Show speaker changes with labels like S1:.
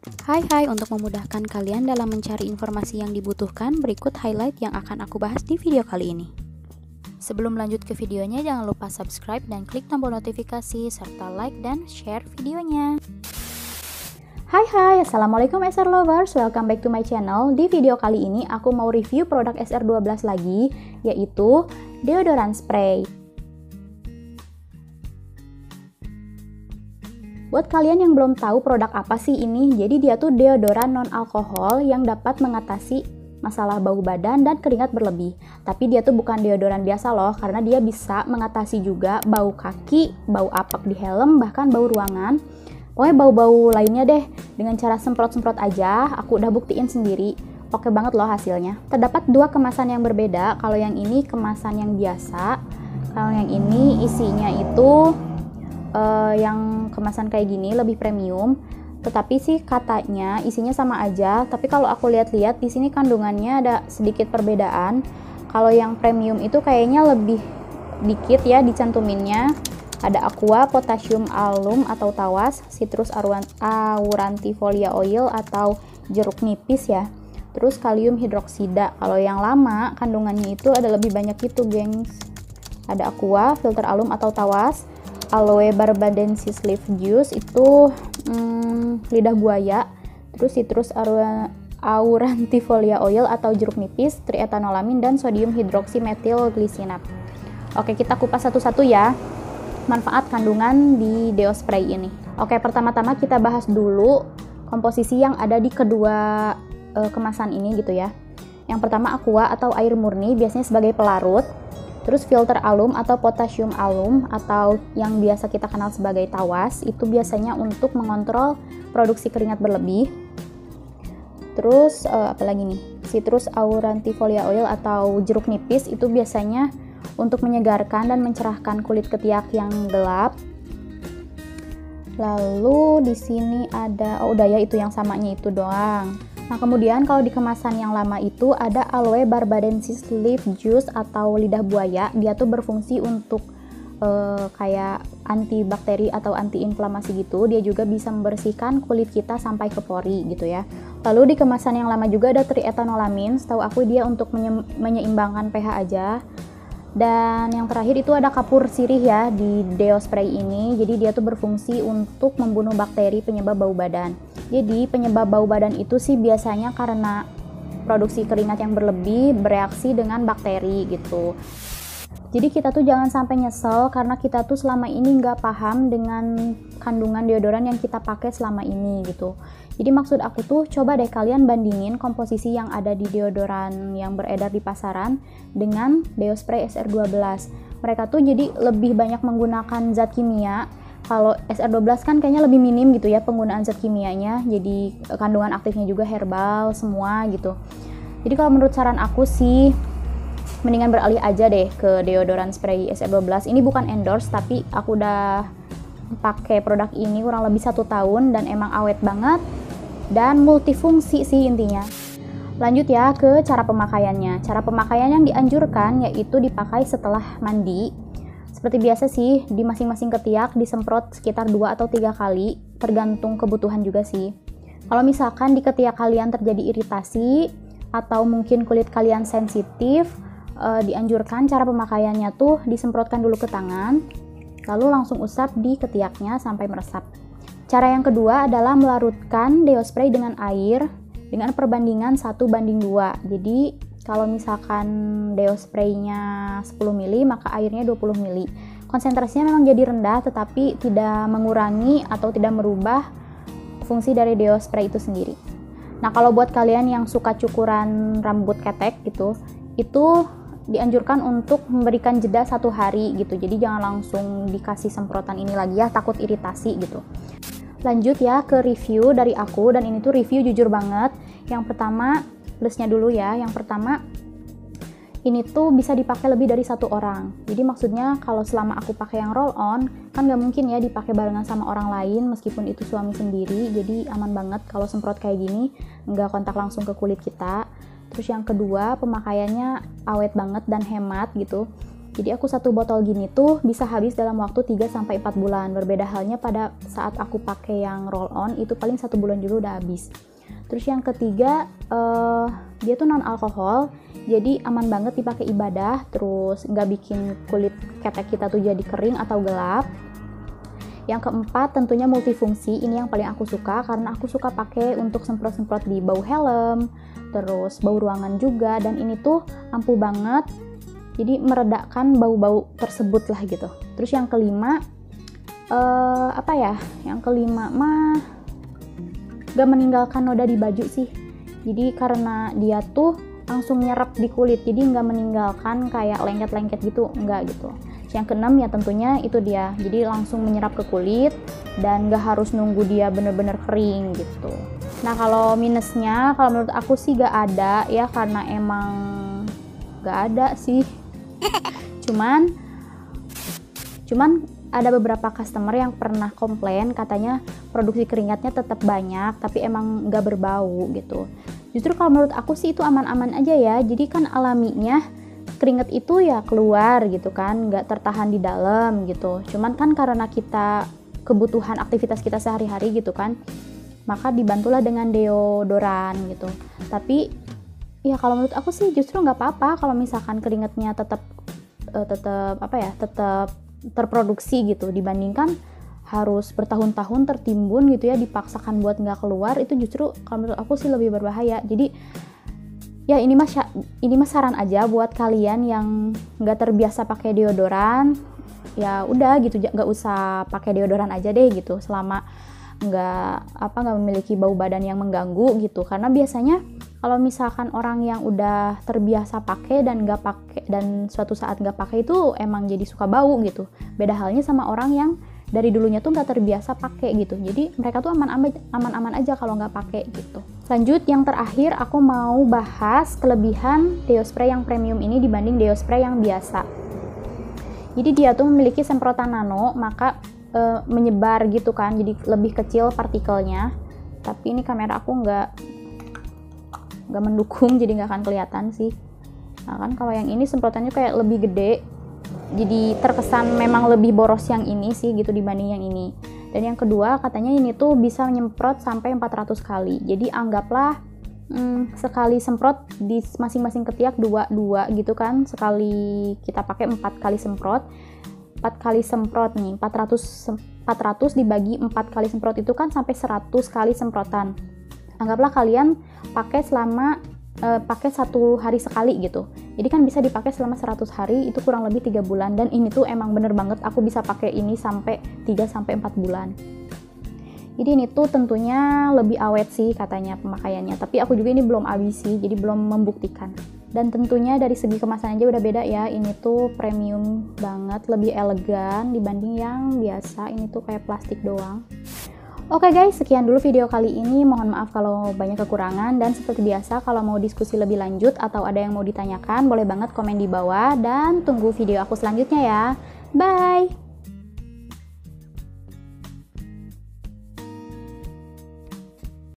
S1: Hai, untuk memudahkan kalian dalam mencari informasi yang dibutuhkan, berikut highlight yang akan aku bahas di video kali ini. Sebelum lanjut ke videonya, jangan lupa subscribe dan klik tombol notifikasi, serta like dan share videonya. Hai, assalamualaikum SR lovers, welcome back to my channel. Di video kali ini aku mau review produk SR12 lagi, yaitu deodoran spray. Buat kalian yang belum tahu produk apa sih ini, jadi dia tuh deodoran non-alkohol yang dapat mengatasi masalah bau badan dan keringat berlebih. Tapi dia tuh bukan deodoran biasa loh, karena dia bisa mengatasi juga bau kaki, bau apek di helm, bahkan bau ruangan. Pokoknya bau-bau lainnya deh, dengan cara semprot-semprot aja, aku udah buktiin sendiri. Oke banget loh hasilnya. Terdapat dua kemasan yang berbeda, kalau yang ini kemasan yang biasa, kalau yang ini isinya itu yang kemasan kayak gini lebih premium, tetapi sih katanya isinya sama aja. Tapi kalau aku lihat-lihat di sini kandungannya ada sedikit perbedaan. Kalau yang premium itu kayaknya lebih dikit ya dicantuminnya. Ada aqua, potassium alum atau tawas, citrus aurantifolia oil atau jeruk nipis ya. Terus kalium hidroksida. Kalau yang lama kandungannya itu ada lebih banyak itu, gengs. Ada aqua, filter alum atau tawas, aloe barbadensis leaf juice itu lidah buaya, terus citrus aurantifolia oil atau jeruk nipis, triethanolamin dan sodium hidroksimetilglisinat. Oke, kita kupas satu-satu ya manfaat kandungan di deo spray ini. Oke, pertama-tama kita bahas dulu komposisi yang ada di kedua kemasan ini gitu ya. Yang pertama aqua atau air murni, biasanya sebagai pelarut. Terus filter alum atau potassium alum atau yang biasa kita kenal sebagai tawas, itu biasanya untuk mengontrol produksi keringat berlebih. Terus apalagi nih, citrus aurantifolia oil atau jeruk nipis itu biasanya untuk menyegarkan dan mencerahkan kulit ketiak yang gelap. Lalu di sini ada udah ya, itu yang samanya itu doang. Nah, kemudian kalau di kemasan yang lama itu ada aloe barbadensis leaf juice atau lidah buaya. Dia tuh berfungsi untuk kayak antibakteri atau antiinflamasi gitu. Dia juga bisa membersihkan kulit kita sampai ke pori gitu ya. Lalu di kemasan yang lama juga ada triethanolamin. Setahu aku dia untuk menyeimbangkan pH aja. Dan yang terakhir itu ada kapur sirih ya di deo spray ini. Jadi dia tuh berfungsi untuk membunuh bakteri penyebab bau badan. Jadi penyebab bau badan itu sih biasanya karena produksi keringat yang berlebih bereaksi dengan bakteri gitu. Jadi kita tuh jangan sampai nyesel karena kita tuh selama ini nggak paham dengan kandungan deodoran yang kita pakai selama ini gitu. Jadi maksud aku tuh coba deh kalian bandingin komposisi yang ada di deodoran yang beredar di pasaran dengan deo spray SR12. Mereka tuh jadi lebih banyak menggunakan zat kimia. Kalau SR12 kan kayaknya lebih minim gitu ya penggunaan zat kimianya. Jadi kandungan aktifnya juga herbal semua gitu. Jadi kalau menurut saran aku sih mendingan beralih aja deh ke deodoran spray SR12. Ini bukan endorse, tapi aku udah pakai produk ini kurang lebih 1 tahun dan emang awet banget dan multifungsi sih intinya. Lanjut ya ke cara pemakaiannya. Cara pemakaian yang dianjurkan yaitu dipakai setelah mandi. Seperti biasa sih, di masing-masing ketiak disemprot sekitar 2 atau 3 kali, tergantung kebutuhan juga sih. Kalau misalkan di ketiak kalian terjadi iritasi atau mungkin kulit kalian sensitif, dianjurkan cara pemakaiannya tuh disemprotkan dulu ke tangan, lalu langsung usap di ketiaknya sampai meresap. Cara yang kedua adalah melarutkan deo spray dengan air dengan perbandingan 1:2. Jadi kalau misalkan deo spraynya 10 ml, maka airnya 20 ml. Konsentrasinya memang jadi rendah, tetapi tidak mengurangi atau tidak merubah fungsi dari deo spray itu sendiri. Nah, kalau buat kalian yang suka cukuran rambut ketek gitu, itu dianjurkan untuk memberikan jeda 1 hari gitu. Jadi jangan langsung dikasih semprotan ini lagi ya, takut iritasi gitu. Lanjut ya ke review dari aku, dan ini tuh review jujur banget. Yang pertama, plusnya dulu ya. Yang pertama, ini tuh bisa dipakai lebih dari 1 orang. Jadi maksudnya kalau selama aku pakai yang roll on, kan gak mungkin ya dipakai barengan sama orang lain meskipun itu suami sendiri. Jadi aman banget kalau semprot kayak gini, nggak kontak langsung ke kulit kita. Terus yang kedua, pemakaiannya awet banget dan hemat gitu. Jadi aku satu botol gini tuh bisa habis dalam waktu 3-4 bulan. Berbeda halnya pada saat aku pakai yang roll on, itu paling 1 bulan juga udah habis. Terus yang ketiga, dia tuh non alkohol, jadi aman banget dipakai ibadah, terus nggak bikin kulit ketek kita tuh jadi kering atau gelap. Yang keempat tentunya multifungsi, ini yang paling aku suka karena aku suka pakai untuk semprot-semprot di bau helm, terus bau ruangan juga, dan ini tuh ampuh banget, jadi meredakan bau-bau tersebut lah gitu. Terus yang kelima, Yang kelima mah gak meninggalkan noda di baju sih. Jadi karena dia tuh langsung nyerap di kulit, jadi nggak meninggalkan kayak lengket-lengket gitu, enggak gitu. Yang keenam ya tentunya itu dia, jadi langsung menyerap ke kulit dan nggak harus nunggu dia bener-bener kering gitu. Nah kalau minusnya, kalau menurut aku sih gak ada ya, karena emang gak ada sih. Cuman ada beberapa customer yang pernah komplain katanya produksi keringatnya tetap banyak tapi emang nggak berbau gitu. Justru kalau menurut aku sih itu aman-aman aja ya, jadi kan alaminya keringat itu ya keluar gitu kan, nggak tertahan di dalam gitu. Cuman kan karena kita kebutuhan aktivitas kita sehari-hari gitu kan, maka dibantulah dengan deodoran gitu. Tapi ya kalau menurut aku sih justru nggak apa-apa kalau misalkan keringatnya tetap terproduksi gitu, dibandingkan harus bertahun-tahun tertimbun gitu ya, dipaksakan buat nggak keluar, itu justru kalau menurut aku sih lebih berbahaya. Jadi ya ini mas saran aja buat kalian yang nggak terbiasa pakai deodoran, ya udah gitu, nggak usah pakai deodoran aja deh gitu, selama nggak memiliki bau badan yang mengganggu gitu. Karena biasanya kalau misalkan orang yang udah terbiasa pakai dan suatu saat nggak pakai itu emang jadi suka bau gitu. Beda halnya sama orang yang dari dulunya tuh nggak terbiasa pakai gitu. Jadi mereka tuh aman-aman aja kalau nggak pakai gitu. Lanjut, yang terakhir aku mau bahas kelebihan deo spray yang premium ini dibanding deo spray yang biasa. Jadi dia tuh memiliki semprotan nano, maka menyebar gitu kan, jadi lebih kecil partikelnya. Tapi ini kamera aku nggak mendukung, jadi nggak akan kelihatan sih. Nah kan kalau yang ini semprotannya kayak lebih gede, jadi terkesan memang lebih boros yang ini sih gitu dibanding yang ini. Dan yang kedua katanya ini tuh bisa menyemprot sampai 400 kali. Jadi anggaplah sekali semprot di masing-masing ketiak 2 gitu kan. Sekali kita pakai 4 kali semprot. 4 kali semprot nih, 400 dibagi 4 kali semprot itu kan sampai 100 kali semprotan. Anggaplah kalian pakai pakai 1 hari sekali gitu. Jadi kan bisa dipakai selama 100 hari, itu kurang lebih 3 bulan. Dan ini tuh emang bener banget, aku bisa pakai ini sampai 3-4 bulan. Jadi ini tuh tentunya lebih awet sih katanya pemakaiannya. Tapi aku juga ini belum habis sih, jadi belum membuktikan. Dan tentunya dari segi kemasan aja udah beda ya. Ini tuh premium banget, lebih elegan dibanding yang biasa. Ini tuh kayak plastik doang. Oke guys, sekian dulu video kali ini. Mohon maaf kalau banyak kekurangan. Dan seperti biasa, kalau mau diskusi lebih lanjut atau ada yang mau ditanyakan, boleh banget komen di bawah. Dan tunggu video aku selanjutnya ya. Bye!